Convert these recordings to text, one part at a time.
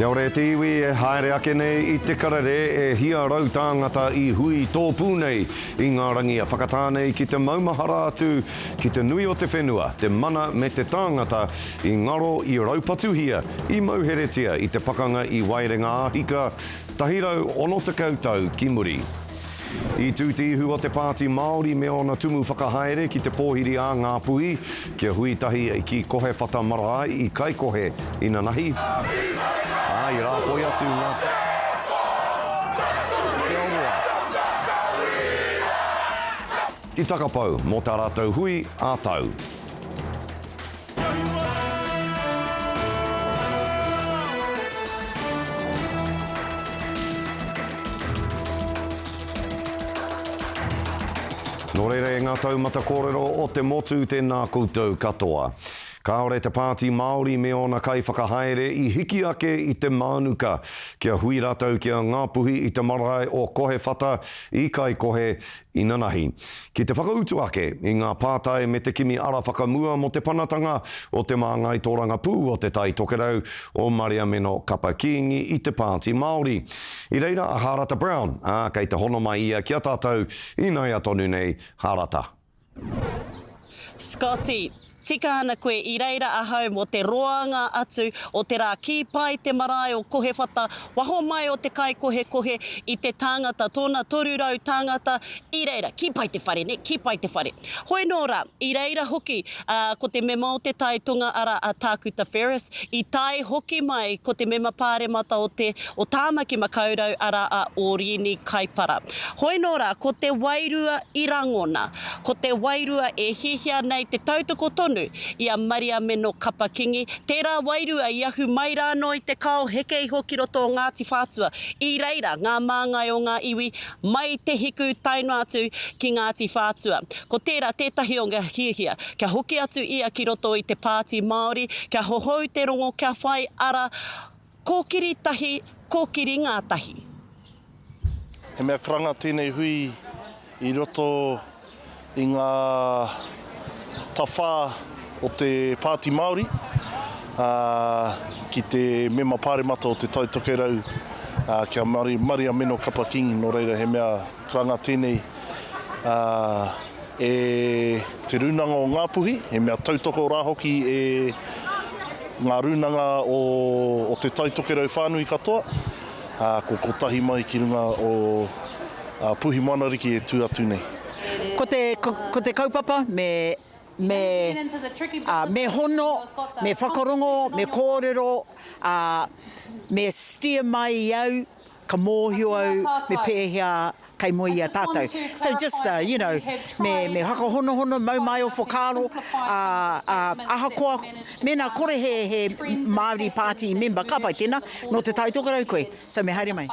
Kia ora te iwi e haere ake nei I te karere e hia rau tāngata I hui tōpū nei I ngā rangi a whakatānei ki te maumahara atu ki te nui o te whenua, te mana me te tāngata I ngaro I raupatuhia I mauheretia I te pakanga I Waerenga-a-Hika, tahirau ono te kautau ki muri. I tūti ihu o te pāti Māori me ona tumu whakahaere ki te pōhiri a ngā puhi, kia huitahi ki kohe whata marae I kai kohe ina nahi. Ai, rā poi atu ngā. Te aua. Ki takapau, mō tā rātou hui, a tau. Nō reira e ngā taumata kōrero o te motu tēnā koutou katoa. Kāore te pāti Māori me ona kai whakahaere I hiki ake I te mānuka. Kia hui rātou kia ngā puhi I te marae o kohe whata I kai kohe ina nahi. Ki te whakautu ake I ngā pātai me te kimi ara whakamua mo te panatanga o te māngai tōranga pū o te Tai Tokerau o Mariameno Kapa-Kingi I te pāti Māori. I reira a Harata Brown, kei te hono mai ia kia tātou I nei atonu nei Harata. Scotty. Tika ana koe I reira ahau mo te roanga atu o te rā ki pai te marae o kohe whata, waho mai o te kai kohe kohe I te tāngata, tōna torurau tāngata, I reira, ki pai te whare, ne, ki pai te whare. Hoi nō rā, I reira hoki, ko te mema o te tai tunga ara a tākuta Ferris, I tai hoki mai ko te mema pāremata o tāmaki makaurau ara a Orini Kaipara. Hoi nō rā, ko te wairua I rangona, ko te wairua e hihia nei te tautoko tonu I a Mariameno Kapa-Kingi. Tērā wairua I ahu mai rāno I te kao heke I hoki roto o Ngāti Whātua. I reira, ngā māngai o ngā iwi, mai te hiku taino atu ki Ngāti Whātua. Ko tērā, tētahi o ngā hihia, kia hoki atu ia ki roto I te pāti Māori, kia hohou te rongo, kia whai ara, kōkiri tahi, kōkiri ngā tahi. He mea karanga tēnei hui I roto I ngā tawhā o te pāti Māori, ki te mema pāremata o te Tai Tokerau, kia Mariameno Kapa-Kingi, nō reira he mea karanga tēnei e te runanga o ngā puhi, he mea tautoko rā hoki e ngā runanga o te Tai Tokerau whānui katoa, ko tahi mai ki runga o puhi manariki e tū atu nei. Ko te kaupapa me hono, me whakarongo, me kōrero, me steer mai au, ka mōhio au, me pēhea kai moi a tātou. So just, me haka hono mau mai o whakaro, ahakoa, mena kore he Māori Party member, ka pai tēnā, no te Tai Tokerau koe, so me haere mai.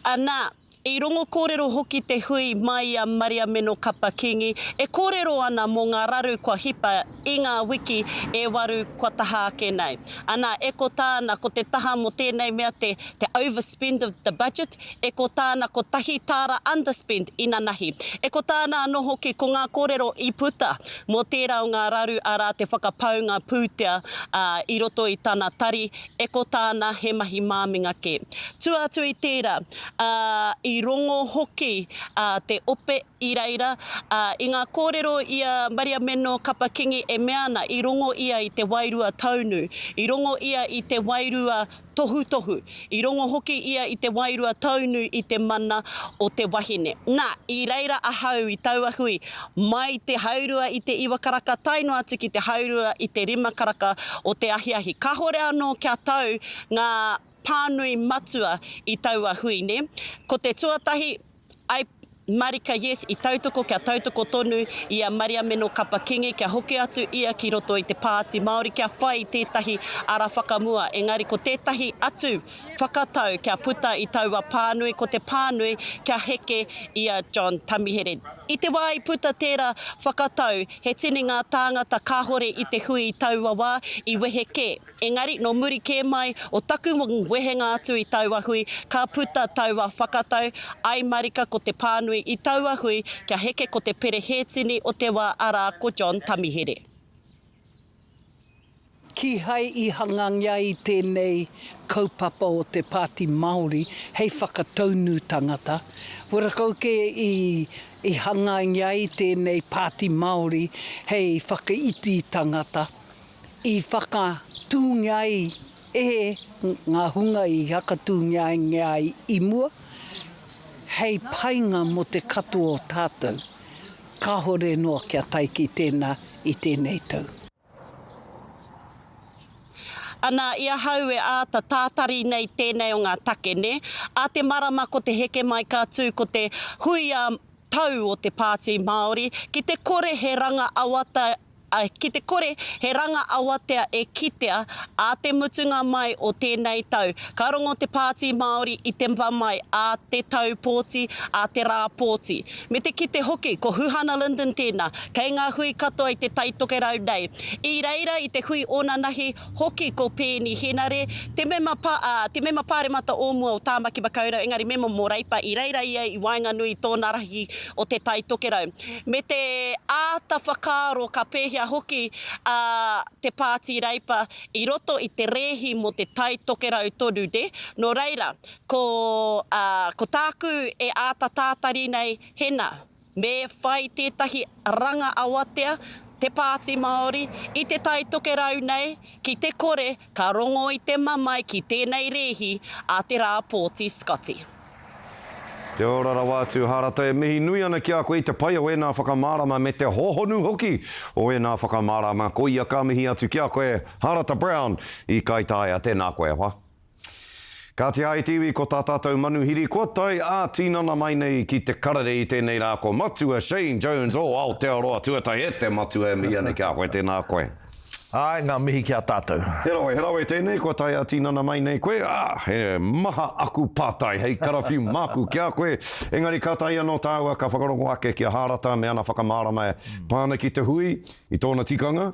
Anā, I rongo kōrero hoki te hui mai a Mariameno Kapa-Kingi, e kōrero ana mō ngā raru kua hipa I ngā wiki e waru kua taha ake nei. Ana e ko tāna ko te taha mo tēnei mea te overspend of the budget, e ko tāna ko tahi tāra underspend ina nahi. E ko tāna anō hoki ko ngā kōrero I puta mo tērā o ngā raru ara te whakapaunga pūtea I roto I tāna tari, e ko tāna he mahi māminga ke. Tuatu I tērā, I rongo hoki te ope I reira, I ngā kōrero I a Mariameno Kapa-Kingi e meana I rongo ia I te wairua taunu, I rongo ia I te wairua tohu, I rongo hoki ia I te wairua taunu I te mana o te wahine. Nā, I reira ahau I taua hui, mai te haurua I te iwa karaka taino atu ki te haurua I te rima karaka o te ahiahi. Ka hore anō kia tau ngā pānui matua I taua hui, ne? Ko te tuatahi, ai marika yes I tautoko kia tautoko tonu I a Mariameno Kapa-Kingi, kia hoki atu ia ki roto I te pāti Māori, kia whai tētahi ara whakamua. Engari ko tētahi atu whakatau kia puta I taua pānui, ko te pānui kia heke I a John Tamihere. I te wā I puta tērā whakatau, he tini ngā tāngata kāhore I te hui I taua wā, I wehe ke. Engari, no muri ke mai, o taku wehenga atu I taua hui, ka puta taua whakatau, ai marika ko te pānui I taua hui, kia heke ko te pere he tini o te wā ara ko John Tamihere. Ki hai I hangangia I tēnei kaupapa o te Pāti Māori, hei whakataunu tangata. Warakauke I hangangia I tēnei Pāti Māori, hei whakaiti tangata. I whakatūngia ngā hunga I hakatūngia I mua, hei painga mo te katoa o tātou. Ka hore noa kia taiki tēnā I tēnei tau. Ana ia hau āta tātari nei tēnei o ngā take, ne? A te marama ko te heke mai ka tū ko te hui tau o te Pāti Māori, ki te kore he ranga awata ki te kore he ranga awatea e kitea a te mutunga mai o tēnei tau. Ka rongo te Pāti Māori I te mai a te tau pōti, a te rā pōti. Me te kite hoki, ko Huhana Linden tēnā, kei ngā hui katoa I te Tai Tokerau nei. I reira I te hui onanahi, hoki ko pēni henare, te mema pāremata o mua o tāmaki makaurau, engari mema mō reipa, I reira ia I Waenganui tōna rahi o te Tai Tokerau. Me te āta whakaro ka pēhia hoki te Pāti reipa I roto I te rehi mo te Tai Tokerau toru de. No reira, ko tāku e āta tātari nei hena, me whai tētahi ranga awatea, te Pāti Māori, I te Tai Tokerau nei, ki te kore, ka rongo I te mamai ki tēnei rehi a te rā pōti Scotty. Te orara wātu harata e mihi nui ana ki a koe I te pai o e nā whakamārama me te hohonu hoki o e nā whakamārama ko ia ka mihi atu ki a koe Harata Brown I Kaitaia tēnā koe wha. Ka te ai tiwi ko tā tātou manuhiri ko tai a tinana mai nei ki te karere I tēnei rā ko matua Shane Jones o Aotearoa tuatai e te matua e mihi ana ki a koe tēnā koe. Ai, ngā mihi ki a tātou. He rawe tēnei, ko tai a tinana mai nei koe. He maha aku pātai, hei karawhiu māku ki a koe. Engari ka tai anō Taua, ka whakarongo ake ki a Harata, me ana whakamārama e pāna ki te hui, I tōna tikanga,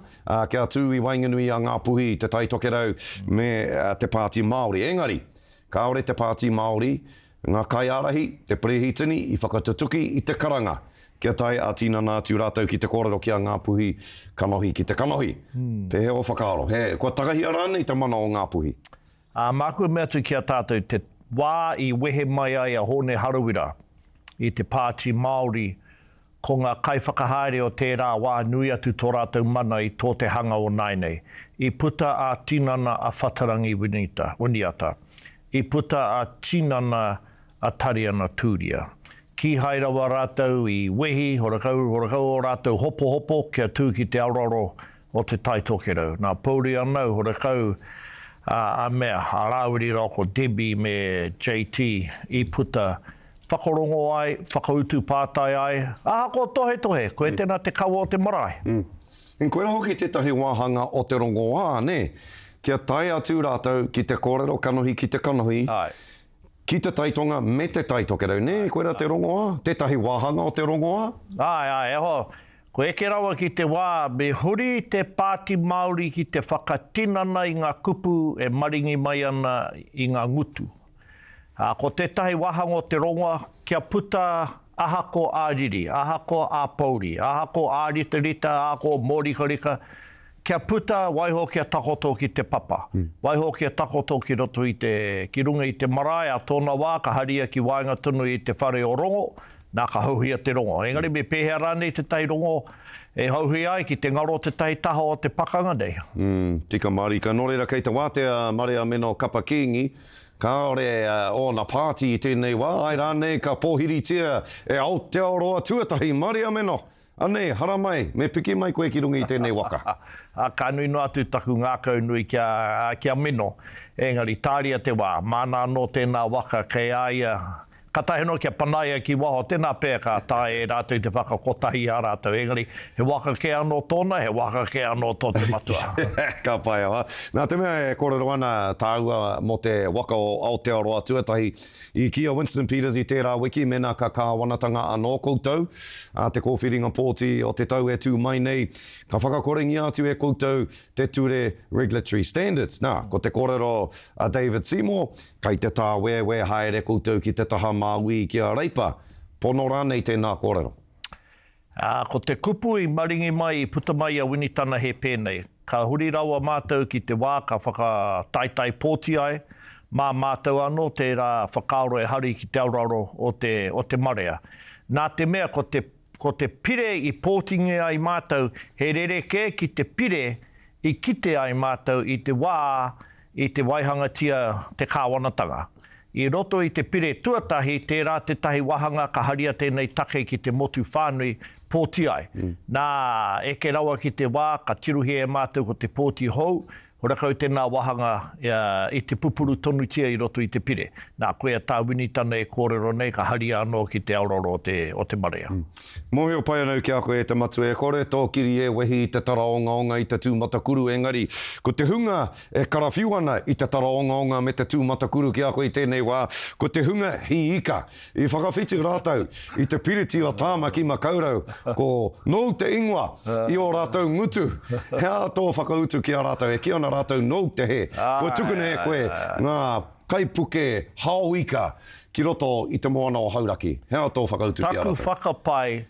kia tū I Waenganui a ngā puhi, te Tai Tokerau, me te Pāti Māori. Engari, ka ore te Pāti Māori, ngā kaiarahi, te prehitini, I whakatutuki I te karanga. Kia tai a tinana atu rātou ki te kōrero ki a ngā puhi kanohi ki te kanohi. Pehe o whakaaro. He, ko takahia rānei te mana o ngā puhi. Māku me atu ki a tātou te wā I wehe mai ai a hone harawira I te Pāti Māori ko ngā kaiwhakahaere o tērā wā nui atu tō rātou mana I tō te hanga o Nainei. I puta a tinana a whatarangi winiata. I puta a tinana a tariana tūria. Ki hairawa rātou I wehi, horakau o rātou hopo, kia tū ki te auraro o te Tai Tokerau. Nā pauri anau, horakau a mea, a rāwiri rako Debbie me JT, I puta whakarongo ai, whakautu pātai ai, ko tohe, koe tēnā te kaua o te marae. En koe hoki tētahi wāhanga o te rongo ne? Kia tai atu rātou ki te kōrero kanohi ki te kanohi. Ai. Ki te taitonga me te Tai Tokerau, ne? Koe rā te rongoa? Tētahi wāhanga o te rongoa? Ai, ko eke rawa ki te wā, me huri te Pāti Māori ki te whakatinana I ngā kupu e maringi mai ana I ngā ngutu. Ko tētahi wāhanga o te rongoa, kia puta ahako āriri, ahako āpauri, ahako āritarita, ahako mōrikarika, kia puta waiho kia takoto ki te papa. Waiho kia takoto ki roto ki runga I te marae a tōna wā, ka haria ki waenga tunu I te whare o rongo, nā ka hauhia te rongo. Engari me pēhea rānei te tai rongo e hauhia ai ki te ngaro te tai taha o te pakanga nei. Tika marika, nōreira kei te wātea Mariameno Kapa-Kingi, ka ore o na pāti I tēnei wā, ai rānei ka pōhiritia e Aotearoa tuatahi Mariameno. Anei, hara mai, me piki mai koe ki rungi I tēnei waka. Ka nui no atu taku ngākau nui kia meno. Engari, tāria te wā, mana no tēnā waka kei aia. Ka tahi no kia panaia ki waho, tēnā pēr ka tae rātou te whakakotahi a rātou. Engari, he waka ke anō tōna, he waka ke anō tō te matua. Ka pai awa. Nā te mea e kōrero ana Taua mo te waka o Aotearoa tuatahi I kia Winston Peters I tērā wiki, mena ka kāwanatanga anō koutou. Te kōwhiringa pōti o te tau e tū mai nei. Ka whakakorengi atu e koutou te ture regulatory standards. Nā, ko te kōrero a David Seymour, kai te tā we haere koutou ki te taha māui ki a reipa. Pono rānei tēnā kōrero. Ko te kupu I maringi mai, I puta mai a winitana he pēnei. ka huri rawa mātou ki te wā ka whakataitai pōti ai, mā mātou anō tērā whakaaro e hari ki te auraro o te marea. Nā te mea ko te pire i pōtingi ai mātou, he rereke ki te pire i kite ai mātou i te wā, i te waihanga tia te kāwanatanga. I roto i te pire tuatahi, tērā te tahi wahanga ka haria tēnei take ki te motu whānui pōti ai. Nā eke rawa ki te wā, ka tiruhi e mātou ko te pōti hou, horakau tēnā wahanga i te pupuru tonu tia i roto i te pire. Nā koe a tāwini tana e kōrero nei, ka haria anō ki te aurora o te marea. Mōhio pai anau ki a koe e te matu e kore, tō kiri e wehi i te taraongaonga i te tūmatakuru, engari, ko te hunga e karawhiu ana i te taraongaonga me te tūmatakuru ki a koe i tēnei wā, ko te hunga hi ika, i whakawhiti rātau, i te piriti o tāma ki makaurau, ko nou te ingoa i o rātau ngutu, hea tō whakautu ki a rātau, e ki ana rātau nou te he, ko tukune e koe, ngā kaipuke hauika ki roto i te moana o hauraki. Hea tō whakautu ki a rātau. Taku whakapai,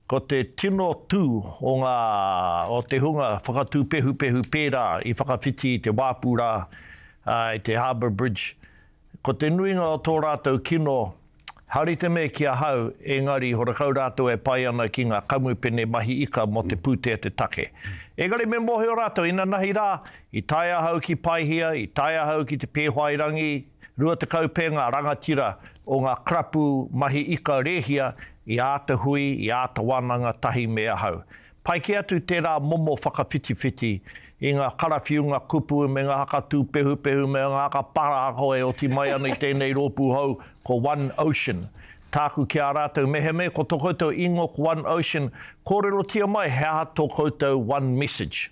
ko te tino tū o te hunga whakatū pehu pērā i whakawhiti i te wāpūrā, i te Harbour Bridge. Ko te nuinga o tō rātou kino, hari te mea ki a hau, engari horakau rātou e pai ana ki ngā kamupene mahi ika mo te pūtea te take. Engari me mohe o rātou, ina nahi rā, i tai ahau ki paihia, i tai ahau ki te pēhoairangi, rua te kaupē ngā rangatira o ngā krapu mahi ika rehia, i āta hui, i āta wānanga tahi mea hau. Pai ki atu tērā momo whakawhiti-whiti i ngā karawhiu, ngā kupu, me ngā haka tū pehu, me ngā haka para hoe o ti mai ana i tēnei rōpū hau, ko One Ocean. Tāku ki a rātou meheme, ko tō koutou ingo ko One Ocean, kōrero tia mai, hea tō koutou One Message.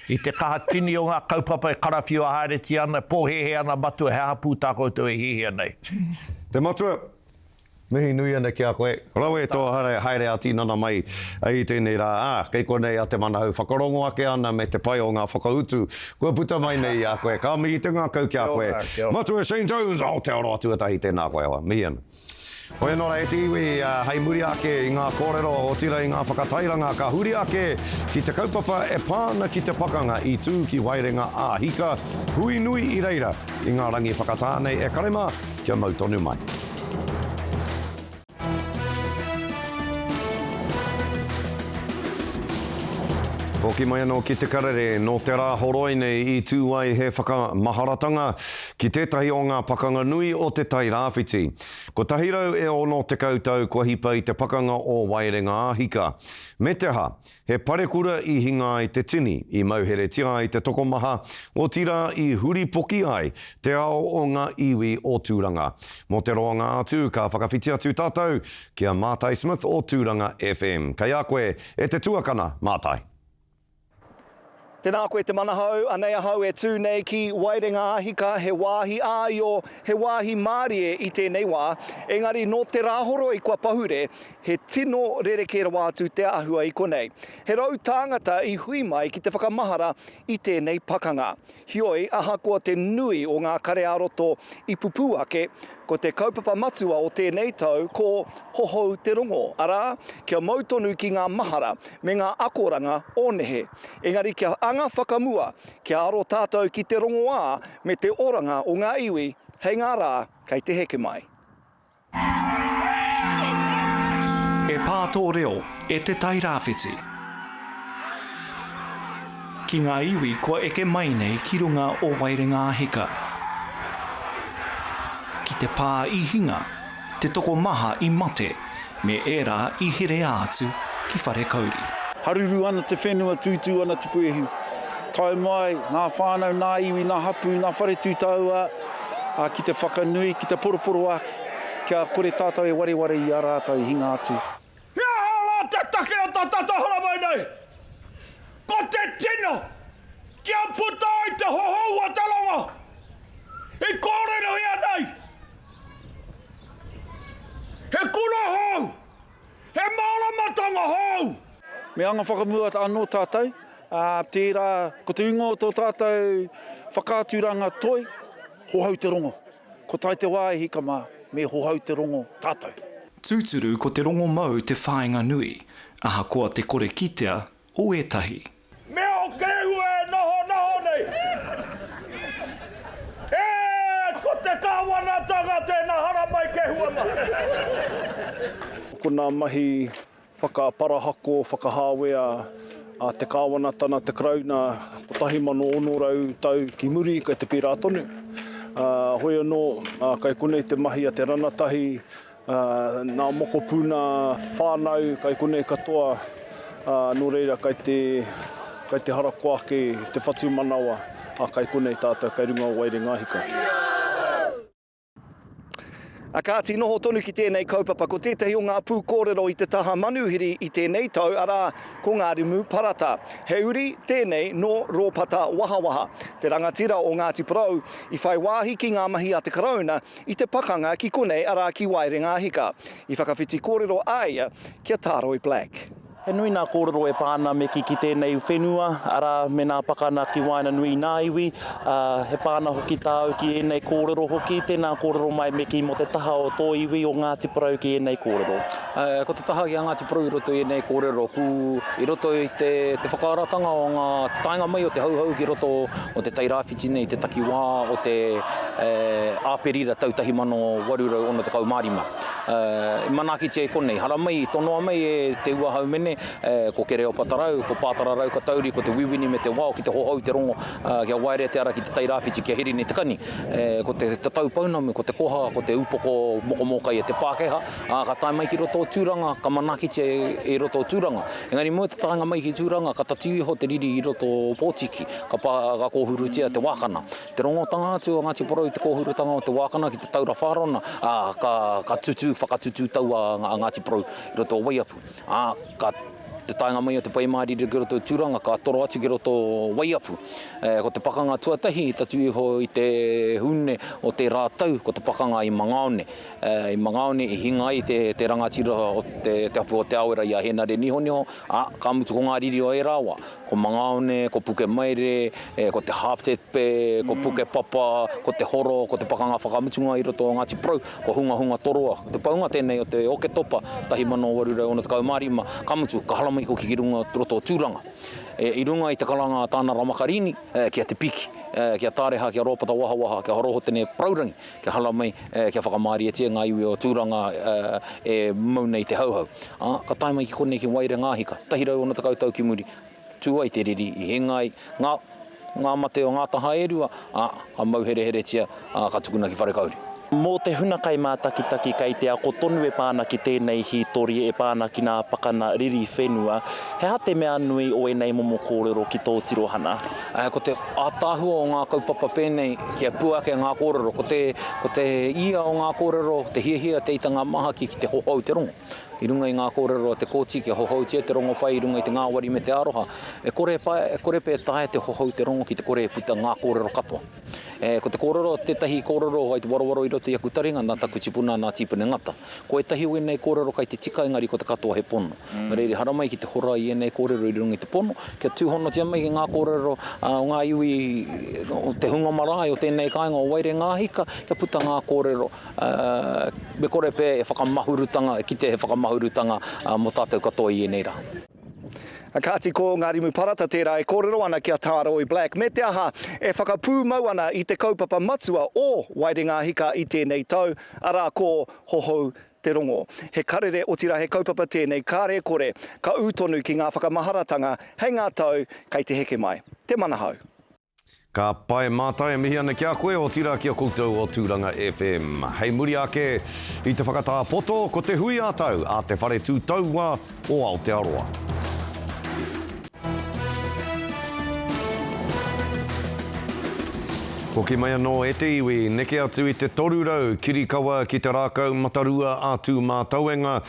I te kaha tini o ngā kaupapa e karawhiu a haere ti ana, pōhehe ana matua, hea pū tā koutou e hihia nei. Te matua, mihi nui ana ki a koe. Rau e tō haere a tinana mai i tēnei rā. Kei konei a te manahau whakarongo ake ana me te pai o ngā whakautu. Kua puta mai nei a koe. Ka mihi te ngā kau ki a koe. Matua St. John's, Aotearoa tuatahi tēnā koe awa. Mihi ana. Oe nora e tiwi hei muri ake i ngā kōrero o tira i ngā whakatairanga ka huri ake ki te kaupapa e pāna ki te pakanga i tū ki Waerenga-a-Hika. Hui nui i reira i ngā rangi whakatānei e karema kia mautonu mai. Hoki mai anō ki te karere, no te rā horoi nei i tūai he whakamaharatanga ki tētahi o ngā pakanga nui o te tai rāwhiti. Ko tahirau e ono te koutou kua hipa i te pakanga o Waerenga-a-Hika. Me te ha, he parekura i hinga i te tini, i mauhere tia i te tokomaha, o tira i huri poki ai, te ao o ngā iwi o Tūranga. Mo te roanga atu, ka whakawhiti atu tātou, kia Mātai Smith o Tūranga FM. Kai a koe, e te tuakana, Mātai. Tēnā koe te manahau, Anei ahau e tū nei ki Waerenga-a-Hika, he wāhi āio, he wāhi Mārie i tēnei wā. Engari, no te rāhoro i kua pahure, he tino rerekera wātu te ahua i konei. He rau tāngata i hui mai ki te whakamahara i tēnei pakanga. Hioi, aha kua te nui o ngā kare aroto i pupu ake, ko te kaupapa matua o tēnei tau ko hohou te rongo. Arā, kia mautonu ki ngā mahara me ngā akoranga o nehe. Engari, kia anga whakamua, kia aro tātou ki te rongo ā me te oranga o ngā iwi, hei ngā rā, kei te heke mai. E pātō reo, e te tai rāwhiti. Ki ngā iwi kua eke mai nei ki runga o Waerenga-a-Hika. Ki te pā i hinga, te toko maha i mate, me ērā i here ātu ki whare kauri. Haruru ana te whenua, tūtū ana te puehu. Tai mai, nā whānau, nā iwi, nā hapu, nā whare tūtaua, ki te whakanui, ki te poroporo ake, kia kore tātou e wareware i a rātou i hinga atu. Mea hala te take o tā tata hala mai nei! Ko te tino, kia puta i te hohou a talanga! I kōrero ia nei! He kuna hou! He mālamatanga hou! Me anga whakamua anō tātou, tērā, ko te ingo o tō tātou whakāturanga toi, hohau te rongo. Ko tai te wā e hika mā, me hohau te rongo tātou. Tūturu ko te rongo mau te whāinga nui, aha koa te kore kitea o etahi. Me o kehu e noho tēnā hara mai ke huanga. Ko nā mahi whakaparahako, whakahāwea a te kāwanatana te krauna ko 1,600 tau ki muri kai te pērā tonu. Hoi anō, kai konei te mahi a te ranatahi, nā moko pūna whānau, kai konei katoa, nō reira kai te harakoake, te whatu manawa, kai konei tātou, kai runga o Waerenga-a-Hika. Kāti noho tonu ki tēnei kaupapa, ko tētahi o ngā pū kōrero i te taha manuhiri i tēnei tau, arā ko ngā rimu parata. He uri tēnei no rōpata wahawaha. Te rangatira o Ngāti Porou i whai wāhi ki ngā mahi a te karauna i te pakanga ki konei arā ki Waerenga-a-Hika. I whakawhiti kōrero aia kia Tāroe Black. He nui nā kōrero e pāna me ki tēnei whenua, ara me nā pakana ki waina nui nā iwi, he pāna hoki tāu ki enei kōrero hoki, tēnā kōrero mai me ki mo te taha o tō iwi o Ngāti Porou ki enei kōrero. Ko te taha ki a Ngāti Porou i roto i enei kōrero, i roto i te whakaaratanga o ngā tainga mai o te hauhau ki roto o te tairāwhiti nei, te takiwā o te āperira tautahi mano warurau ona te kaumārima. Manaki te konei, hara mai, tonoa mai e te ua haumene, ko ke reo patarau, ko pātara rau ka tauri, ko te wiwini me te wao ki te hohau te rongo, kia Whare te ara ki te tairāwhiti kia hiri ni te kani. Ko te taupaunamu, ko te koha, ko te upoko mokomokai e te Pākehā, ka tai mai ki roto o tūranga, ka manaki te e roto o tūranga. Engari mua te taanga mai ki tūranga, ka tatu iho te riri i roto o Pōtiki, ka kōhurutia te wākana. Te rongotanga atu o Ngāti Porou i te kōhurutanga o te wākana ki te taura whārona, ka whakatutu taua a Ngāti Porou i roto o Waiapu. Ka te tainga mai o te paimāriri ki roto tūranga, ka toro atu ki roto Waiapu. Ko te pakanga tuatahi, tatu iho i te hune o te rātau, ko te pakanga i Mangaone. I Mangaone, i hinga i te rangatira o te apu o te Tauira i a Henare Niho, ka mutu ko ngā riri o e rāwa. Ko Mangaone, ko Puke Maire, ko te Hāptepe, ko Puke Papa, ko te Horo, ko te pakanga whakamutunga i roto o Ngāti Porou, ko Hunga Toroa. Te paunga tēnei o te Oke Topa, tahi mano warurau ona te kaumārima, ka mutu, ka halamai ko ki runga roto o tūranga. I runga i te karanga tāna ramakarini, kia te piki, kia tāreha, kia rōpata wahawaha, kia horoho tēnei praurangi, kia halamai, kia whakamāri e tia ngā iwi o tūranga e maunei te hauhau. Ka taimai ki konei ki Waerenga-a-Hika, tahirau ona te kautau ki muri, tūai te riri, i hengai, ngā mate o ngā taha erua, ka mauhere tia, ka tukuna ki wharekauri. Mō te hunakai mātakitaki kei te ako tonu e pāna ki tēnei hitori e pāna ki nā pakana riri whenua, he ha te mea nui o enei momo kōrero ki tō tirohana? Ko te ātāhua o ngā kaupapa pēnei kia puake ngā kōrero, ko te ia o ngā kōrero, te hiahia te itanga maha ki te hohau te rongo. I runga i ngā kōrero te kōti kia hohau tia te rongo pai, i runga i te ngāwari me te aroha. E kore pē tae te hohau te rongo ki te kore puta ngā kōrero katoa. Ko te kōrero, tētahi kōrero ai te warowaro i roto i akutaringa, nā taku tipuna, nā tipune ngata. Ko e tahi o enei kōrero kai te tika, engari ko te katoa he pono. Reiri haramai ki te hora i enei kōrero i runga i te pono, kia tūhono tia mai ki ngā kōrero o ngā iwi o te hunga marae o tēnei kāinga o Waerenga-a-Hika, kia puta ngā kōrero me kore pē e whakamahurutanga, ki te he whakamahurutanga mo tātou katoa i enei rā. Kāti ko ngā rimu parata tērā e kōrero ana kia Tāroe Black. Me te aha e whakapū mau ana i te kaupapa matua o Waerenga-a-Hika i tēnei tau, arā ko hohau te rongo. He karere o tira he kaupapa tēnei kāre kore, ka ūtonu ki ngā whakamaharatanga, hei ngā tau kei te heke mai. Te mana hau. Ka pai mātai mihi ana ki a koe o tira ki a koutou o Tūranga FM. Hei muri ake i te whakatā poto ko te hui ātau a te whare tū Taua o Aotearoa. Ko ki mai anō e te iwi, neke atu i te torurau, kirikawa ki te rākau matarua atu mā tauenga,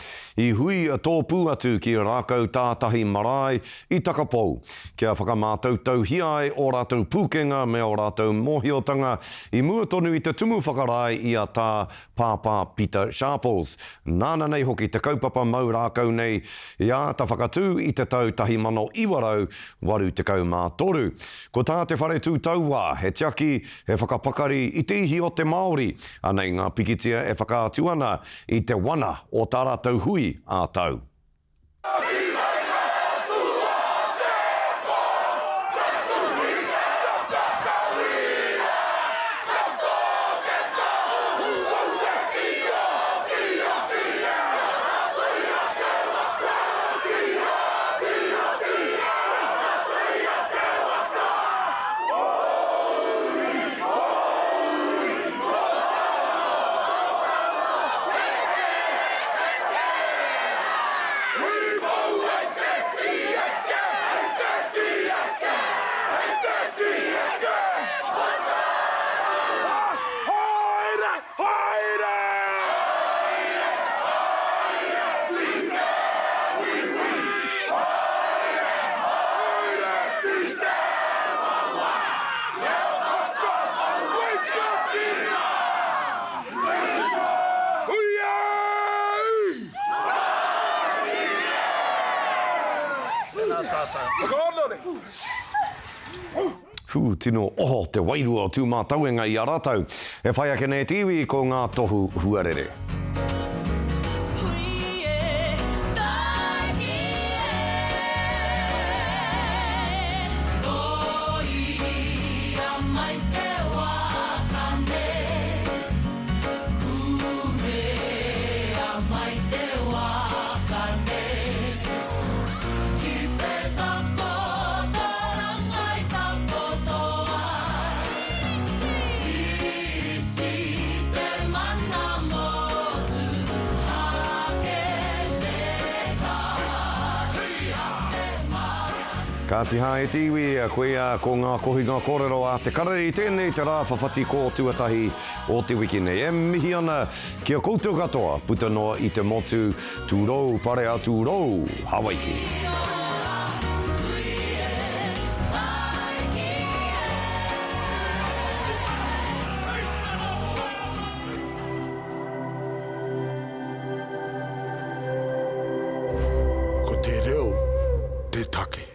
i hui tōpū atu ki rākau tātahi marae i takapou. Kia whakamātautau hiai o rātou pūkenga me o rātou mōhiotanga, i mua tonu i te tumu whakarai i a tā pāpā Peter Sharples. Nāna nei hoki te kaupapa mau rākau nei, i a ta whakatū i te tau tahi mano iwarau, waru te kau mā toru. Ko tā te whare tū Taua, he tiaki, he whakapakari i te ihi o te Māori, anei ngā pikitia e whakaatu ana i te wana o tā rātou hui a tau. Tino oho te wairua o tūmā tauenga i a rātau. E whai ake nei te iwi ko ngā tohu Huarere. Ka tiha e tiwi a koe a ko ngā kohinga kōrero a te karere i tēnei te rā whawhati ko tuatahi o te wiki nei. E mihi ana kia koutou katoa puta noa i te motu tūrou pare a tūrou Hawaiki. Ko te reo, te take.